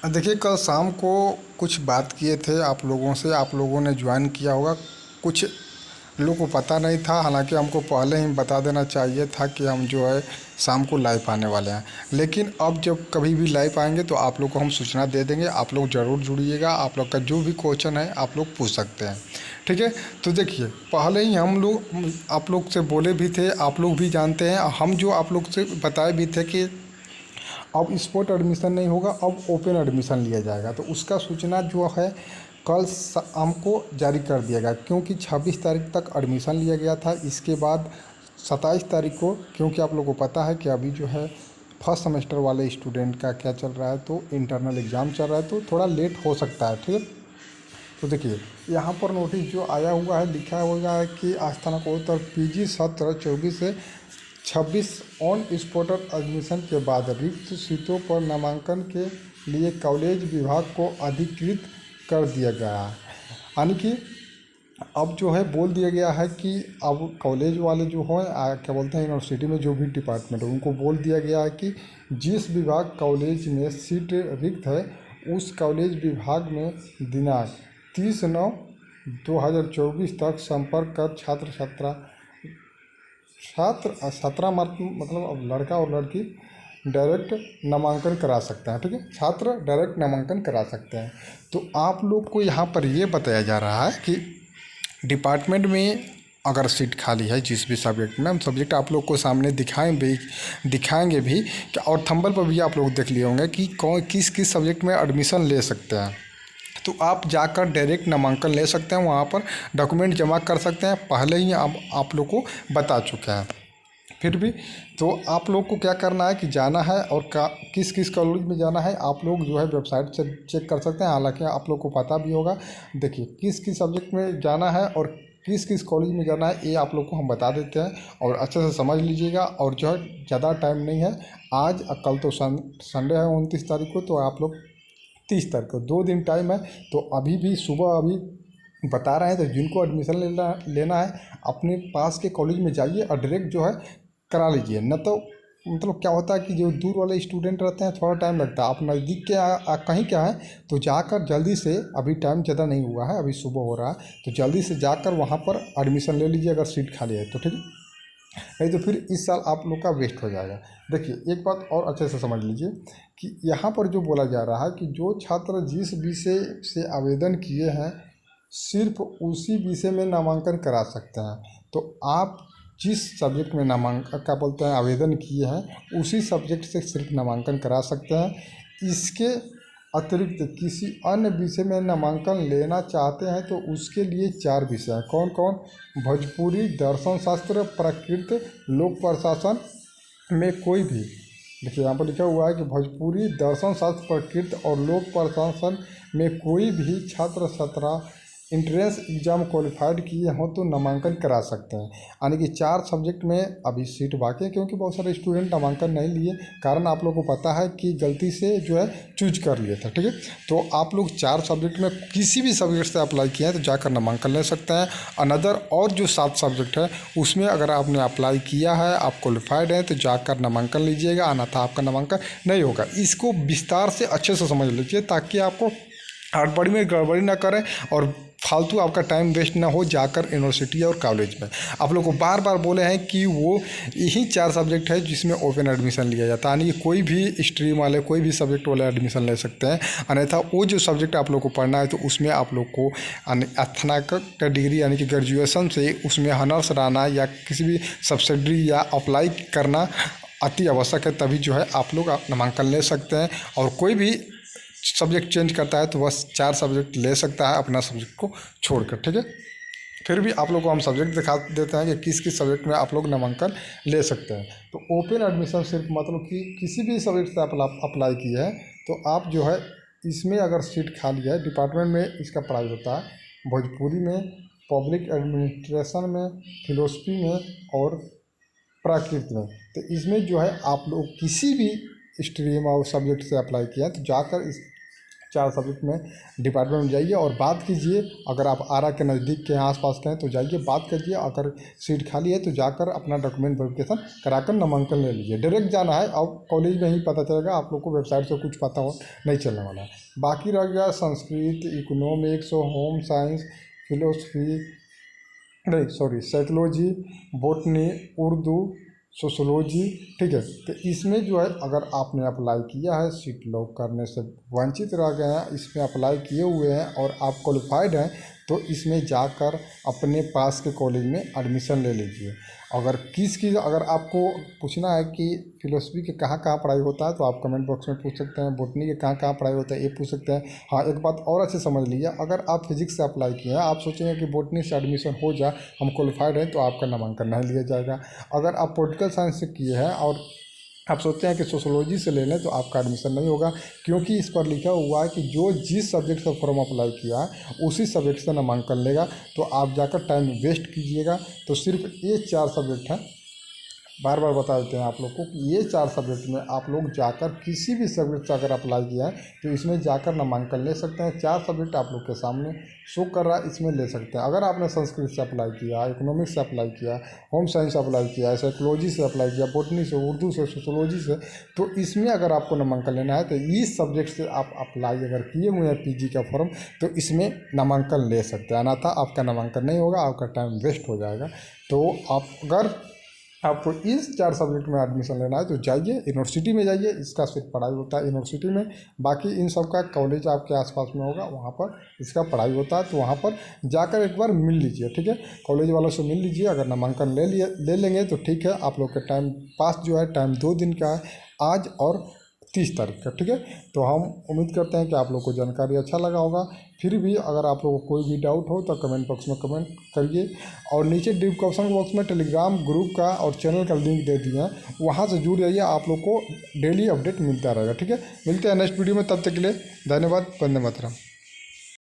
देखिए, कल शाम को कुछ बात किए थे आप लोगों से, आप लोगों ने ज्वाइन किया होगा। कुछ लोगों को पता नहीं था, हालांकि हमको पहले ही बता देना चाहिए था कि हम जो है शाम को लाइव आने वाले हैं। लेकिन अब जब कभी भी लाइव आएंगे तो आप लोग को हम सूचना दे देंगे। आप लोग ज़रूर जुड़िएगा, आप लोग का जो भी क्वेश्चन है आप लोग पूछ सकते हैं। ठीक है। तो देखिए, पहले ही हम लोग आप लोग से बोले भी थे, आप लोग भी जानते हैं, हम जो आप लोग से बताए भी थे कि अब स्पॉट एडमिशन नहीं होगा, अब ओपन एडमिशन लिया जाएगा। तो उसका सूचना जो है कल शाम को जारी कर दिया गया, क्योंकि 26 तारीख तक एडमिशन लिया गया था। इसके बाद 27 तारीख को, क्योंकि आप लोगों को पता है कि अभी जो है फर्स्ट सेमेस्टर वाले स्टूडेंट का क्या चल रहा है, तो इंटरनल एग्ज़ाम चल रहा है, तो थोड़ा लेट हो सकता है। ठीक है। तो देखिए, यहाँ पर नोटिस जो आया हुआ है, लिखा हुआ है कि स्नातकोत्तर पीजी सत्र 24 से 26 ऑन स्पॉट एडमिशन के बाद रिक्त सीटों पर नामांकन के लिए कॉलेज विभाग को अधिकृत कर दिया गया है। यानी कि अब जो है बोल दिया गया है कि अब कॉलेज वाले जो हैं क्या बोलते हैं, यूनिवर्सिटी में जो भी डिपार्टमेंट है उनको बोल दिया गया है कि जिस विभाग कॉलेज में सीट रिक्त है उस कॉलेज विभाग में दिनांक 30/9/2024 तक संपर्क कर छात्र 17 मार्च, मतलब अब लड़का और लड़की डायरेक्ट नामांकन करा सकते हैं। ठीक है, छात्र डायरेक्ट नामांकन करा सकते हैं। तो आप लोग को यहाँ पर ये बताया जा रहा है कि डिपार्टमेंट में अगर सीट खाली है जिस भी सब्जेक्ट में, हम सब्जेक्ट आप लोग को सामने दिखाएंगे भी और थंबल पर भी आप लोग देख लिए होंगे कि कौन किस किस सब्जेक्ट में एडमिशन ले सकते हैं। तो आप जाकर डायरेक्ट नामांकन ले सकते हैं, वहाँ पर डॉक्यूमेंट जमा कर सकते हैं। पहले ही आप लोग को बता चुके हैं। फिर भी तो आप लोग को क्या करना है कि जाना है और किस किस कॉलेज में जाना है आप लोग जो है वेबसाइट से चेक कर सकते हैं। हालांकि आप लोग को पता भी होगा। देखिए, किस किस सब्जेक्ट में जाना है और किस किस कॉलेज में जाना है ये आप लोग को हम बता देते हैं, और अच्छे से समझ लीजिएगा। और जो है ज़्यादा टाइम नहीं है, आज कल तो संडे है 29 तारीख को, तो आप लोग 30 तारीख को 2 दिन टाइम है। तो अभी भी सुबह अभी बता रहे हैं, तो जिनको एडमिशन लेना है अपने पास के कॉलेज में जाइए और डायरेक्ट जो है करा लीजिए। न तो मतलब क्या होता है कि जो दूर वाले स्टूडेंट रहते हैं थोड़ा टाइम लगता है। आप नज़दीक के कहीं क्या है तो जाकर जल्दी से, अभी टाइम ज़्यादा नहीं हुआ है, अभी सुबह हो रहा है, तो जल्दी से जाकर वहाँ पर एडमिशन ले लीजिए अगर सीट खाली है तो। ठीक है, नहीं तो फिर इस साल आप लोग का वेस्ट हो जाएगा। देखिए, एक बात और अच्छे से समझ लीजिए कि यहाँ पर जो बोला जा रहा है कि जो छात्र जिस विषय से आवेदन किए हैं सिर्फ उसी विषय में नामांकन करा सकते हैं। तो आप जिस सब्जेक्ट में नामांकन क्या बोलते हैं आवेदन किए हैं उसी सब्जेक्ट से सिर्फ नामांकन करा सकते हैं। इसके अतिरिक्त किसी अन्य विषय में नामांकन लेना चाहते हैं तो उसके लिए 4 विषय हैं। कौन कौन? भोजपुरी, दर्शन शास्त्र, प्राकृत, लोक प्रशासन में कोई भी। देखिए, यहाँ पर लिखा हुआ है कि भोजपुरी, दर्शन शास्त्र, प्राकृत और लोक प्रशासन में कोई भी छात्र 17 इंट्रेंस एग्जाम क्वालिफाइड किए हों तो नामांकन करा सकते हैं। यानी कि 4 सब्जेक्ट में अभी सीट बाकी है, क्योंकि बहुत सारे स्टूडेंट नामांकन नहीं लिए, कारण आप लोगों को पता है कि गलती से जो है चूज कर लिए थे। ठीक है, तो आप लोग 4 सब्जेक्ट में किसी भी सब्जेक्ट से अप्लाई किए हैं तो जाकर नामांकन ले सकते हैं। अनदर और जो 7 सब्जेक्ट है उसमें अगर आपने अप्लाई किया है, आप क्वालिफाइड हैं, तो जाकर नामांकन लीजिएगा, अन्यथा आपका नामांकन नहीं होगा। इसको विस्तार से अच्छे से समझ लीजिए ताकि आपको हड़बड़ी में गड़बड़ी ना करें और फालतू आपका टाइम वेस्ट ना हो जाकर यूनिवर्सिटी और कॉलेज में। आप लोग को बार बार बोले हैं कि वो यही 4 सब्जेक्ट है जिसमें ओपन एडमिशन लिया जाता है, यानी कि कोई भी स्ट्रीम वाले कोई भी सब्जेक्ट वाले एडमिशन ले सकते हैं। अन्यथा वो जो सब्जेक्ट आप लोग को पढ़ना है तो उसमें आप लोग को स्नातक का डिग्री यानी कि ग्रेजुएशन से उसमें हनर्स रहना या किसी भी सब्सिडी या अप्लाई करना अति आवश्यक है, तभी जो है आप लोग नामांकन ले सकते हैं। और कोई भी सब्जेक्ट चेंज करता है तो बस 4 सब्जेक्ट ले सकता है अपना सब्जेक्ट को छोड़कर। ठीक है, फिर भी आप लोग को हम सब्जेक्ट दिखा देते हैं कि किस किस सब्जेक्ट में आप लोग नामांकन ले सकते हैं। तो ओपन एडमिशन सिर्फ मतलब कि किसी भी सब्जेक्ट से आप अप्लाई किए हैं तो आप जो है इसमें अगर सीट खाली है, डिपार्टमेंट में इसका प्राइस होता है भोजपुरी में, पब्लिक एडमिनिस्ट्रेशन में, फिलोसफी में और प्राकृत में। तो इसमें जो है आप लोग किसी भी स्ट्रीम और सब्जेक्ट से अप्लाई किया है तो जाकर इस 4 सब्जेक्ट में डिपार्टमेंट में जाइए और बात कीजिए। अगर आप आरा के नज़दीक के आसपास के हैं तो जाइए बात कीजिए, अगर सीट खाली है तो जाकर अपना डॉक्यूमेंट वेरिफिकेशन कराकर नामांकन ले लीजिए। डायरेक्ट जाना है, अब कॉलेज में ही पता चलेगा, आप लोग को वेबसाइट से कुछ पता हो नहीं चलने वाला है। बाकी रह गया Sanskrit, economics, home science, philosophy, नहीं sorry psychology, botany, Urdu, sociology, ठीक है। तो इसमें जो है अगर आपने अप्लाई किया है, सीट लॉक करने से वंचित रह गए हैं, इसमें अप्लाई किए हुए हैं और आप क्वालिफाइड हैं, तो इसमें जाकर अपने पास के कॉलेज में एडमिशन ले लीजिए। अगर आपको पूछना है कि फिलोसफी के कहाँ कहाँ पढ़ाई होता है तो आप कमेंट बॉक्स में पूछ सकते हैं, बॉटनी के कहाँ कहाँ पढ़ाई होता है ये पूछ सकते हैं। हाँ, एक बात और अच्छे समझ लीजिए, अगर आप फिजिक्स से अप्लाई किए हैं, आप सोचेंगे कि बॉटनी से एडमिशन हो जाए, हम क्वालिफाइड हैं, तो आपका नामांकन नहीं लिया जाएगा। अगर आप पॉलिटिकल साइंस से किए हैं और आप सोचते हैं कि सोशोलॉजी से ले लें तो आपका एडमिशन नहीं होगा, क्योंकि इस पर लिखा हुआ है कि जो जिस सब्जेक्ट से फॉर्म अप्लाई किया है उसी सब्जेक्ट से नामांकन लेगा। तो आप जाकर टाइम वेस्ट कीजिएगा। तो सिर्फ ये 4 सब्जेक्ट हैं, बार बार बता देते हैं आप लोग को कि ये 4 सब्जेक्ट में आप लोग जाकर किसी भी सब्जेक्ट से अगर अप्लाई किया है तो इसमें जाकर नामांकन ले सकते हैं। 4 सब्जेक्ट आप लोग के सामने शो कर रहा है, इसमें ले सकते हैं। अगर आपने संस्कृत से अप्लाई किया, इकोनॉमिक्स से अप्लाई किया, होम साइंस से अप्लाई किया, साइकोलॉजी से अप्लाई किया, बॉटनी से, उर्दू से, सोशोलॉजी से, तो इसमें अगर आपको नामांकन लेना है तो इस सब्जेक्ट से आप अप्लाई अगर किए हुए हैं पीजी का फॉर्म तो इसमें नामांकन ले सकते हैं, अन्यथा आपका नामांकन नहीं होगा, आपका टाइम वेस्ट हो जाएगा। तो आप अगर आपको इस 4 सब्जेक्ट में एडमिशन लेना है तो जाइए यूनिवर्सिटी में जाइए, इसका सिर्फ पढ़ाई होता है यूनिवर्सिटी में। बाकी इन सब का कॉलेज आपके आसपास में होगा, वहाँ पर इसका पढ़ाई होता है, तो वहाँ पर जाकर एक बार मिल लीजिए, ठीक है। कॉलेज वालों से मिल लीजिए, अगर नामांकन ले लेंगे तो ठीक है। आप लोग का टाइम पास जो है, टाइम 2 दिन का है, आज और 30 तारीख का, ठीक है। तो हम उम्मीद करते हैं कि आप लोग को जानकारी अच्छा लगा होगा। फिर भी अगर आप लोगों को कोई भी डाउट हो तो कमेंट बॉक्स में कमेंट करिए, और नीचे डिस्क्रिप्शन बॉक्स में टेलीग्राम ग्रुप का और चैनल का लिंक दे दिए हैं, वहाँ से जुड़ जाइए, आप लोग को डेली अपडेट मिलता रहेगा, ठीक है। मिलते हैं नेक्स्ट वीडियो में, तब तक के लिए धन्यवाद। वंदे मातरम।